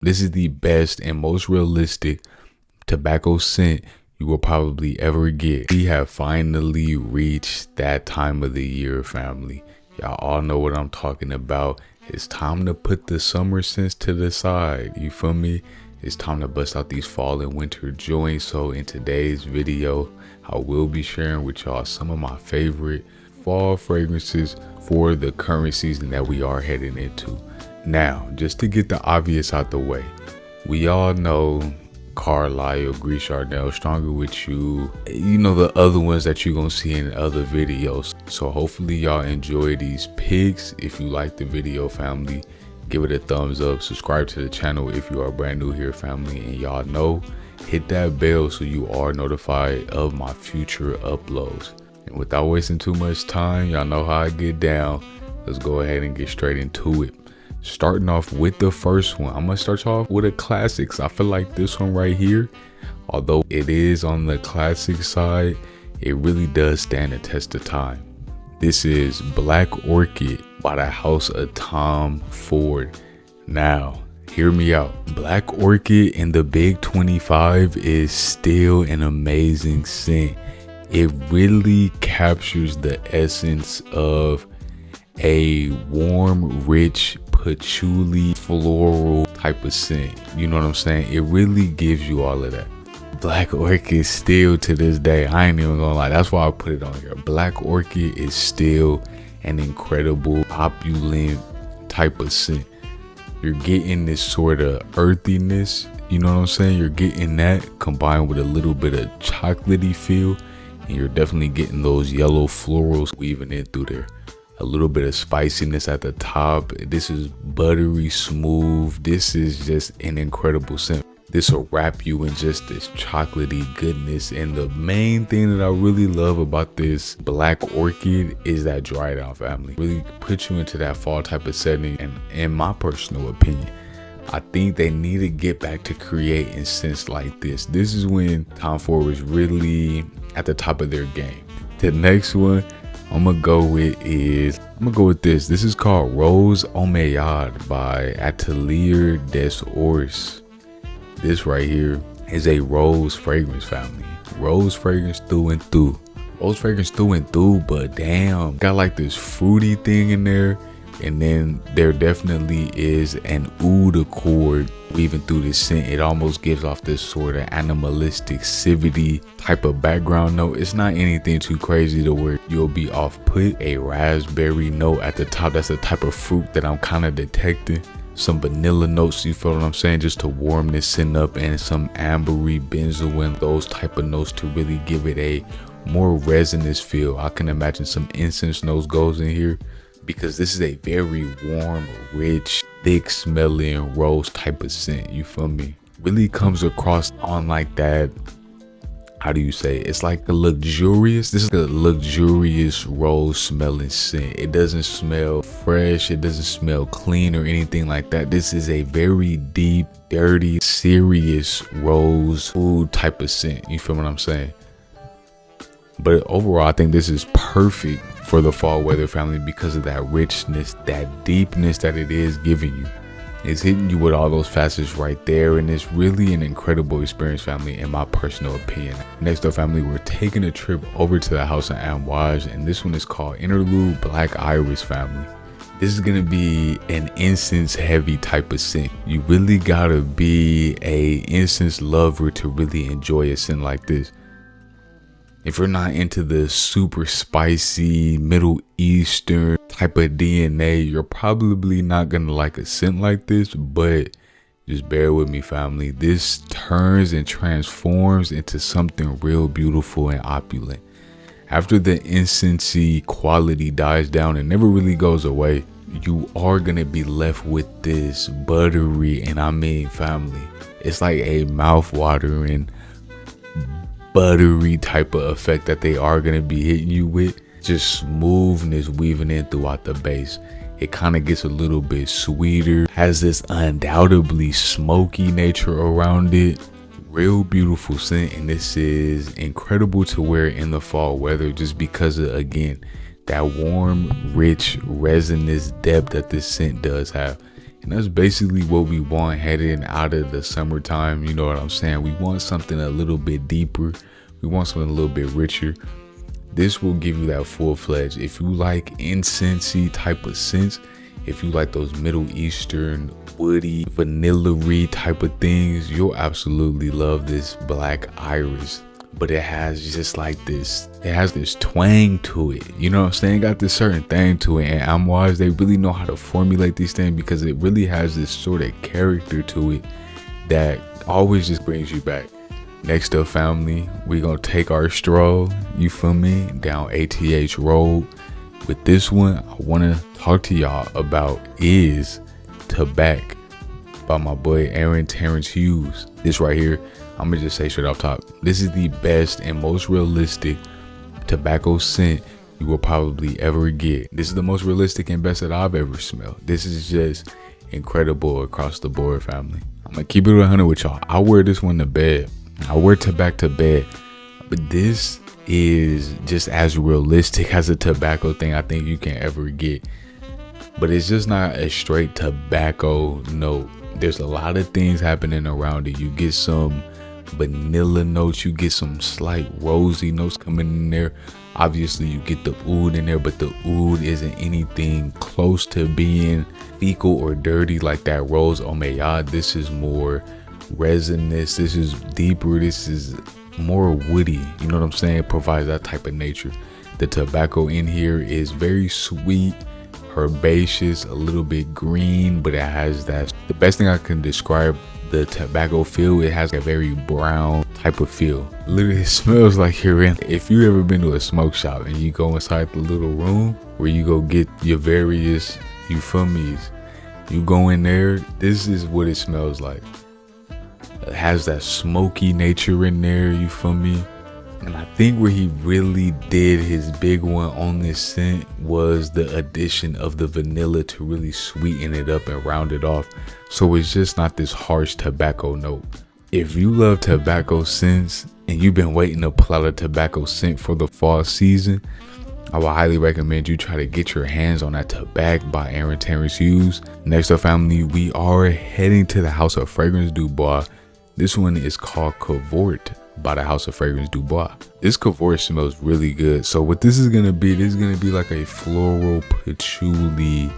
This is the best and most realistic tobacco scent you will probably ever get. We have finally reached that time of the year, family. Y'all all know what I'm talking about. It's time to put the summer scents to the side. You feel me? It's time to bust out these fall and winter joints. So in today's video, I will be sharing with y'all some of my favorite fall fragrances for the current season that we are heading into. Now, just to get the obvious out the way, we all know Carlisle, Grease Chardonnay, Stronger With You, you know, the other ones that you're gonna see in other videos. So hopefully y'all enjoy these picks. If you like the video, family, give it a thumbs up, subscribe to the channel if you are brand new here, family, and y'all know, hit that bell so you are notified of my future uploads. And without wasting too much time, y'all know how I get down. Let's go ahead and get straight into it. Starting off with the first one, I'm gonna start y'all off with a classic. I feel like this one right here, although it is on the classic side, it really does stand the test of time. This is Black Orchid by the house of Tom Ford. Now, hear me out. Black Orchid in the Big 25 is still an amazing scent. It really captures the essence of a warm, rich, patchouli, floral type of scent. You know what I'm saying? It really gives you all of that. Black Orchid still to this day, I ain't even gonna lie, that's why I put it on here. Black Orchid is still an incredible, opulent type of scent. You're getting this sort of earthiness, you know what I'm saying? You're getting that combined with a little bit of chocolatey feel, and you're definitely getting those yellow florals weaving in through there. A little bit of spiciness at the top. This is buttery smooth. This is just an incredible scent. This will wrap you in just this chocolatey goodness. And the main thing that I really love about this Black Orchid is that dry down, family. Really put you into that fall type of setting. And in my personal opinion, I think they need to get back to creating scents like this. This is when Tom Ford was really at the top of their game. The next one I'm gonna go with this. This is called Rose Omeyade by Atelier des Ors. This right here is a rose fragrance, family. Rose fragrance through and through. Rose fragrance through and through, but damn, got like this fruity thing in there. And then there definitely is an oud accord weaving through this scent. It almost gives off this sort of animalistic, civety type of background note. It's not anything too crazy to where you'll be off put. A raspberry note at the top. That's the type of fruit that I'm kind of detecting. Some vanilla notes, you feel what I'm saying, just to warm this scent up, and some ambery, benzoin, those type of notes to really give it a more resinous feel. I can imagine some incense notes goes in here, because this is a very warm, rich, thick smelling rose type of scent. You feel me? Really comes across on like that, how do you say, it's like a luxurious, this is a luxurious rose smelling scent. It doesn't smell fresh, it doesn't smell clean or anything like that. This is a very deep, dirty, serious rose oud type of scent. You feel what I'm saying? But overall, I think this is perfect for the fall weather, family, because of that richness, that deepness that it is giving you. It's hitting you with all those facets right there, and it's really an incredible experience, family, in my personal opinion. Next up, family, we're taking a trip over to the house of Amouage, and this one is called Interlude Black Iris, family. This is gonna be an incense heavy type of scent. You really gotta be a incense lover to really enjoy a scent like this. If you're not into the super spicy Middle Eastern type of DNA, you're probably not gonna like a scent like this, but just bear with me, family. This turns and transforms into something real beautiful and opulent. After the incensey quality dies down and never really goes away, you are gonna be left with this buttery, and I mean, family, it's like a mouth-watering, buttery type of effect that they are going to be hitting you with. Just smoothness weaving in throughout the base. It kind of gets a little bit sweeter, has this undoubtedly smoky nature around it. Real beautiful scent, and this is incredible to wear in the fall weather just because of, again, that warm, rich, resinous depth that this scent does have. And that's basically what we want heading out of the summertime. You know what I'm saying? We want something a little bit deeper. We want something a little bit richer. This will give you that full-fledged. If you like incensey type of scents, if you like those Middle Eastern, woody, vanilla-y type of things, you'll absolutely love this Black Iris. But it has just like this, it has this twang to it. You know what I'm saying? It got this certain thing to it. And Omeyade, they really know how to formulate these things because it really has this sort of character to it that always just brings you back. Next up, family, we're going to take our stroll, you feel me, down ATH Road. With this one, I want to talk to y'all about is Tabac by my boy Aaron Terrence Hughes. This right here, I'm gonna just say straight off top, this is the best and most realistic tobacco scent you will probably ever get. This is the most realistic and best that I've ever smelled. This is just incredible across the board, family. I'm gonna keep it 100 with y'all. I wear this one to bed. I wear Tabac to bed, but this is just as realistic as a tobacco thing I think you can ever get. But it's just not a straight tobacco note. There's a lot of things happening around it. You get some vanilla notes, you get some slight rosy notes coming in there. Obviously you get the oud in there, but the oud isn't anything close to being fecal or dirty like that rose Omeyade. This is more resinous, this is deeper, this is more woody. You know what I'm saying? It provides that type of nature. The tobacco in here is very sweet, herbaceous, a little bit green, but it has that, the best thing I can describe the tobacco feel, it has a very brown type of feel. Literally, it smells like you're in, if you ever been to a smoke shop and you go inside the little room where you go get your various euphemias, you go in there, this is what it smells like. It has that smoky nature in there, you feel me? And I think where he really did his big one on this scent was the addition of the vanilla to really sweeten it up and round it off. So it's just not this harsh tobacco note. If you love tobacco scents and you've been waiting to pull out a tobacco scent for the fall season, I would highly recommend you try to get your hands on that Tabac by Aaron Terrence Hughes. Next up, family, we are heading to the House of Fragrance Dubois. This one is called Cavort by the House of Fragrance Dubois. This Cavort smells really good. So what this is gonna be, this is gonna be like a floral patchouli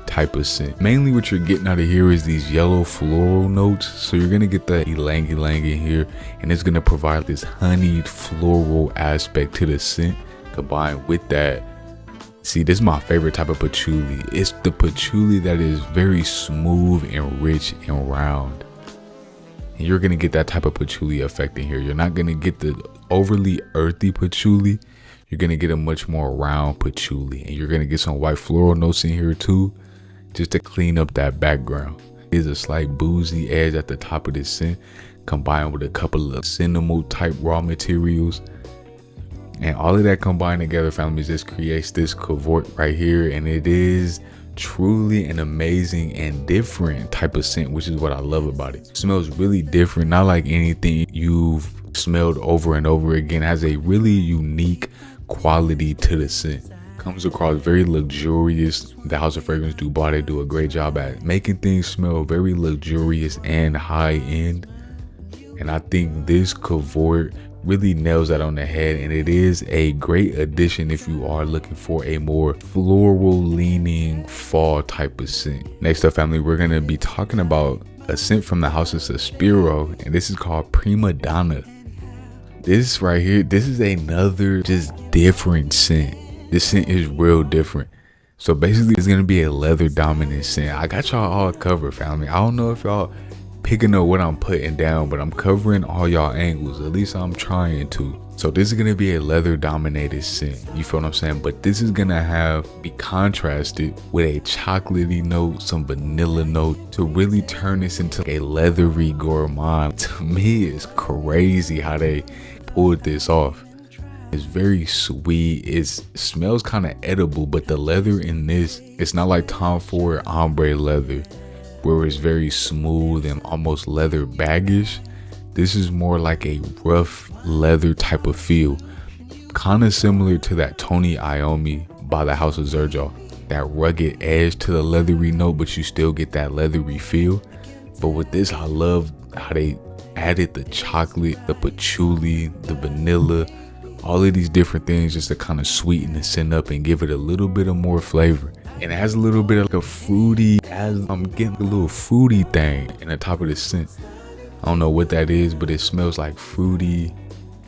type of scent. Mainly what you're getting out of here is these yellow floral notes. So you're gonna get that ylang ylang in here, and it's gonna provide this honeyed floral aspect to the scent. Combined with that, see, this is my favorite type of patchouli. It's the patchouli that is very smooth and rich and round. And you're gonna get that type of patchouli effect in here. You're not gonna get the overly earthy patchouli. You're gonna get a much more round patchouli, and you're gonna get some white floral notes in here too, just to clean up that background. There's a slight boozy edge at the top of this scent, combined with a couple of cinnamon type raw materials. And all of that combined together, family, just creates this Cavort right here. And it is truly an amazing and different type of scent, which is what I love about it. It smells really different, not like anything you've smelled over and over again. It has a really unique quality to the scent. Comes across very luxurious. The House of Fragrance Dubois, they do a great job at making things smell very luxurious and high end. And I think this Cavort really nails that on the head, and it is a great addition if you are looking for a more floral leaning fall type of scent. Next up, family, we're gonna be talking about a scent from the House of Suspiro, and this is called Prima Donna. This right here, this is another just different scent. This scent is real different. So basically it's gonna be a leather dominant scent. I got y'all all covered, family. I don't know if y'all picking up what I'm putting down, but I'm covering all y'all angles. At least I'm trying to. So this is gonna be a leather dominated scent. You feel what I'm saying? But this is gonna be contrasted with a chocolatey note, some vanilla note, to really turn this into a leathery gourmand. To me, it's crazy how they pulled this off. It's very sweet. It smells kind of edible, but the leather in this, it's not like Tom Ford ombre leather, where it's very smooth and almost leather baggish. This is more like a rough leather type of feel, kind of similar to that Tony Iommi by the House of Zerjal. that rugged edge to the leathery note, but you still get that leathery feel. But with this, I love how they added the chocolate, the patchouli, the vanilla, all of these different things just to kind of sweeten the scent up and give it a little bit of more flavor. And it has a little bit of like a fruity, as I'm getting a little fruity thing in the top of the scent. I don't know what that is, but it smells like fruity,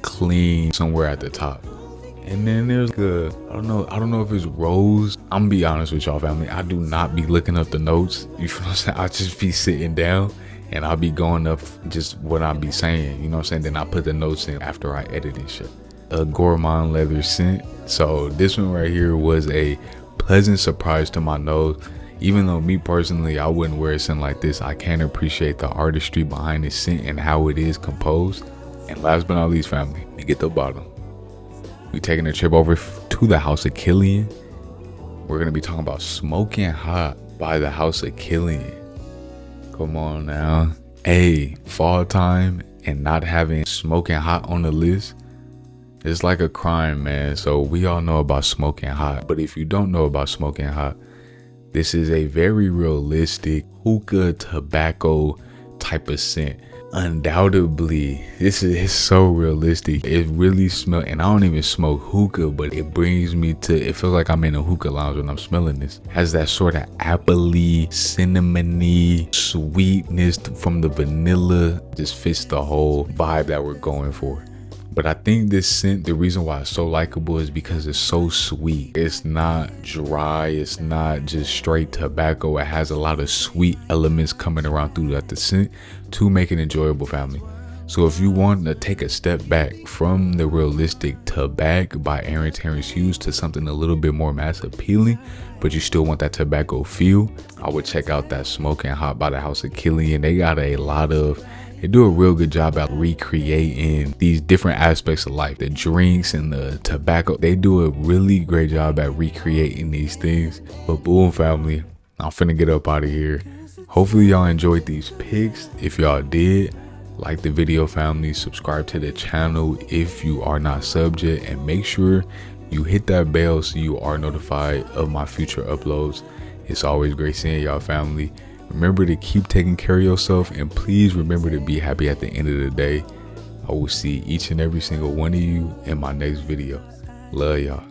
clean somewhere at the top. And then there's I don't know if it's rose. I'm gonna be honest with y'all, family. I do not be looking up the notes. You feel what I'm saying? I just be sitting down and I'll be going up just what I be saying. You know what I'm saying? Then I put the notes in after I edit and shit. A gourmand leather scent. So this one right here was a pleasant surprise to my nose. Even though me personally, I wouldn't wear a scent like this, I can appreciate the artistry behind this scent and how it is composed. And last but not least, family, we get the bottom. We taking a trip over to the House of Killian. We're gonna be talking about Smoking Hot by the House of Killian. Come on now. Hey, fall time and not having Smoking Hot on the list, it's like a crime, man. So we all know about Smoking Hot, but if you don't know about Smoking Hot, this is a very realistic hookah tobacco type of scent. Undoubtedly, this is so realistic. It really smells, and I don't even smoke hookah, but it brings me to, it feels like I'm in a hookah lounge when I'm smelling this. Has that sort of appley, cinnamony sweetness from the vanilla. Just fits the whole vibe that we're going for. But I think this scent, the reason why it's so likable is because it's so sweet. It's not dry. It's not just straight tobacco. It has a lot of sweet elements coming around through the scent to make it enjoyable, family. So if you want to take a step back from the realistic Tabac by Aaron Terrence Hughes to something a little bit more mass appealing, but you still want that tobacco feel, I would check out that Smoking Hot by the House of Killian. They got they do a real good job at recreating these different aspects of life. The drinks and the tobacco, they do a really great job at recreating these things. But boom, family, I'm finna get up out of here. Hopefully y'all enjoyed these picks. If y'all did, like the video, family, subscribe to the channel if you are not subbed yet, and make sure you hit that bell so you are notified of my future uploads. It's always great seeing y'all, family. Remember to keep taking care of yourself, and please remember to be happy at the end of the day. I will see each and every single one of you in my next video. Love y'all.